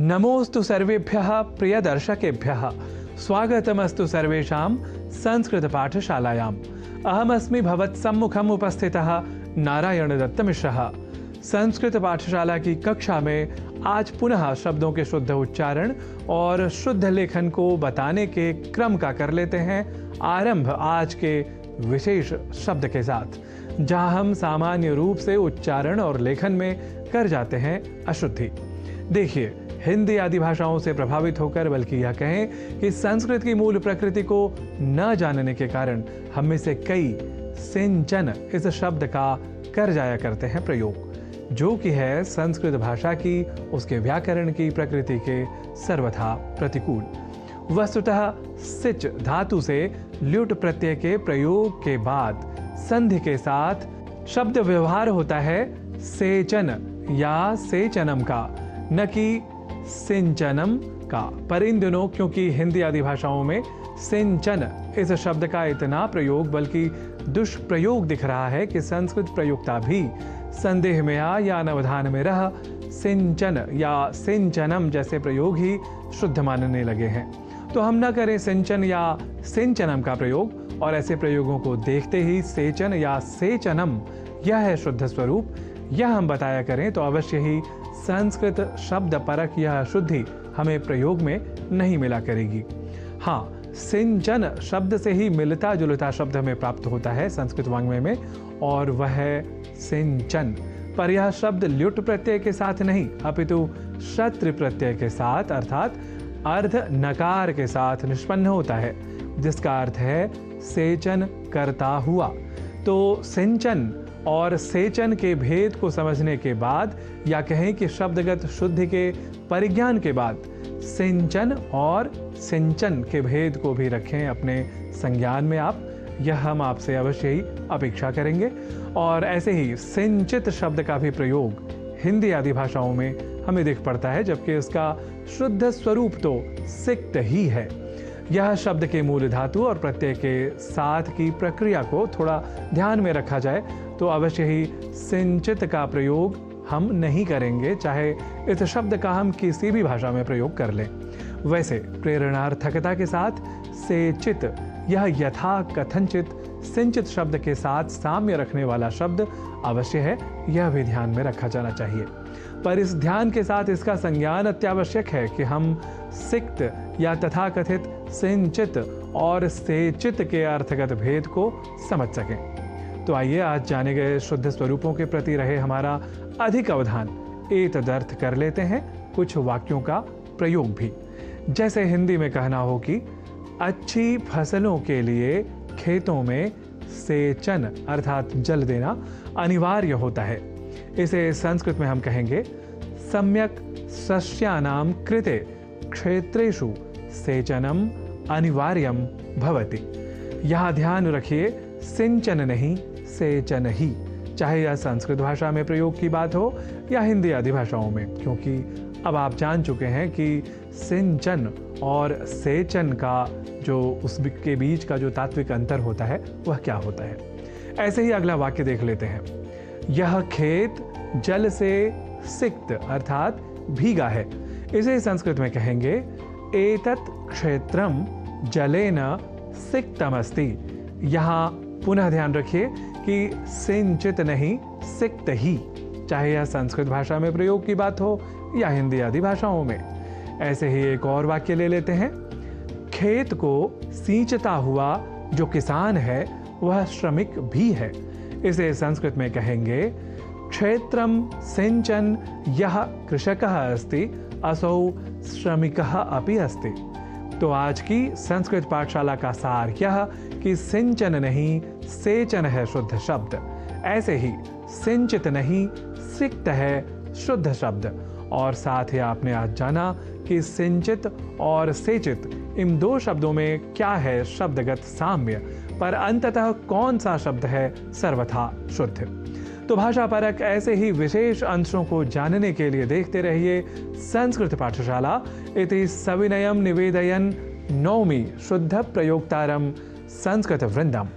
नमोस्तु सर्वेभ्यः प्रियदर्शकेभ्यः स्वागतमस्तु सर्वेषां संस्कृतपाठशालायाम्। अहमस्मि भवत्सम्मुखम् उपस्थितः नारायणदत्तमिश्रः। संस्कृत पाठशाला की कक्षा में आज पुनः शब्दों के शुद्ध उच्चारण और शुद्ध लेखन को बताने के क्रम का कर लेते हैं आरंभ आज के विशेष शब्द के साथ, जहां हम सामान्य रूप से उच्चारण और लेखन में कर जाते हैं अशुद्धि। देखिए, हिंदी आदि भाषाओं से प्रभावित होकर, बल्कि यह कहें कि संस्कृत की मूल प्रकृति को न जानने के कारण हम में से कई सिंचन इस शब्द का कर जाया करते हैं प्रयोग, जो कि है संस्कृत भाषा की, उसके व्याकरण की प्रकृति के सर्वथा प्रतिकूल। वस्तुतः सिच धातु से ल्युट प्रत्यय के प्रयोग के बाद संधि के साथ शब्द व्यवहार होता है सेचन या सेचनम का, न कि सिंचनम का। पर इन दिनों क्योंकि हिंदी आदि भाषाओं में सिंचन इस शब्द का इतना प्रयोग बल्कि दुष्प्रयोग दिख रहा है कि संस्कृत प्रयोक्ता भी संदेह में आ या अनवधान में रह सिंचन या सिंचनम जैसे प्रयोग ही शुद्ध मानने लगे हैं। तो हम न करें सिंचन या सिंचनम का प्रयोग, और ऐसे प्रयोगों को देखते ही सेचन या सेचनम यह है शुद्ध स्वरूप, यह हम बताया करें तो अवश्य ही संस्कृत शब्द परक यह शुद्धि हमें प्रयोग में नहीं मिला करेगी। हाँ, सिंचन शब्द से ही मिलता जुलता शब्द हमें प्राप्त होता है संस्कृत वाङ्मय में, और वह है सिंचन। पर यह शब्द ल्युट प्रत्यय के साथ नहीं, अपितु शत्रु प्रत्यय के साथ अर्थात अर्ध नकार के साथ निष्पन्न होता है, जिसका अर्थ है सेचन करता हुआ। तो सिंचन और सेचन के भेद को समझने के बाद, या कहें कि शब्दगत शुद्धि के परिज्ञान के बाद, सिंचन और सिंचन के भेद को भी रखें अपने संज्ञान में आप, यह हम आपसे अवश्य ही अपेक्षा करेंगे। और ऐसे ही सिंचित शब्द का भी प्रयोग हिंदी आदि भाषाओं में हमें दिख पड़ता है, जबकि इसका शुद्ध स्वरूप तो सिक्त ही है। यह शब्द के मूल धातु और प्रत्यय के साथ की प्रक्रिया को थोड़ा ध्यान में रखा जाए तो अवश्य ही सिंचित का प्रयोग हम नहीं करेंगे, चाहे इस शब्द का हम किसी भी भाषा में प्रयोग कर लें। वैसे प्रेरणार्थकता के साथ सेचित, यह यथा कथनचित सिंचित शब्द के साथ साम्य रखने वाला शब्द अवश्य है, यह भी ध्यान में रखा जाना चाहिए। पर इस ध्यान के साथ इसका संज्ञान अत्यावश्यक है कि हम सिक्त या तथाकथित सिंचित और सेचित के अर्थगत भेद को समझ सकें। तो आइए आज जाने गए शुद्ध स्वरूपों के प्रति रहे हमारा अधिक अवधान एतदर्थ कर लेते हैं कुछ वाक्यों का प्रयोग भी। जैसे हिंदी में कहना हो कि अच्छी फसलों के लिए खेतों में सेचन अर्थात जल देना अनिवार्य होता है। इसे संस्कृत में हम कहेंगे सम्यक सस्यानां कृते क्षेत्रेषु सेचनम अनिवार्यम भवति। यहाँ ध्यान रखिए, सिंचन नहीं सेचन ही, चाहे यह संस्कृत भाषा में प्रयोग की बात हो या हिंदी आदि भाषाओं में, क्योंकि अब आप जान चुके हैं कि सिंचन और सेचन का जो उसके बीच का जो तात्विक अंतर होता है वह क्या होता है। ऐसे ही अगला वाक्य देख लेते हैं। यह खेत जल से सिक्त अर्थात भीगा है। इसे संस्कृत में कहेंगे एतत् क्षेत्रम जलेन सिक्तमस्ति। यहाँ पुनः ध्यान रखिए कि सिंचित नहीं सिक्त ही, चाहे यह संस्कृत भाषा में प्रयोग की बात हो या हिंदी आदि भाषाओं में। ऐसे ही एक और वाक्य ले लेते हैं। खेत को सींचता हुआ जो किसान है वह श्रमिक भी है। इसे संस्कृत में कहेंगे क्षेत्रम सिंचन यह कृषकः अस्ति असौ श्रमिकः अपि अस्ति। तो आज की संस्कृत पाठशाला का सार यह कि सिंचन नहीं सेचन है शुद्ध शब्द, ऐसे ही सिंचित नहीं सिक्त है शुद्ध शब्द। और साथ ही आपने आज जाना कि सिंचित और सेचित इन दो शब्दों में क्या है शब्दगत साम्य, पर अंततः कौन सा शब्द है सर्वथा शुद्ध। तो भाषा परक ऐसे ही विशेष अंशों को जानने के लिए देखते रहिए संस्कृत पाठशाला। इति सविनयम निवेदयन् नौमि शुद्ध प्रयोक्तारम संस्कृत वृंदम।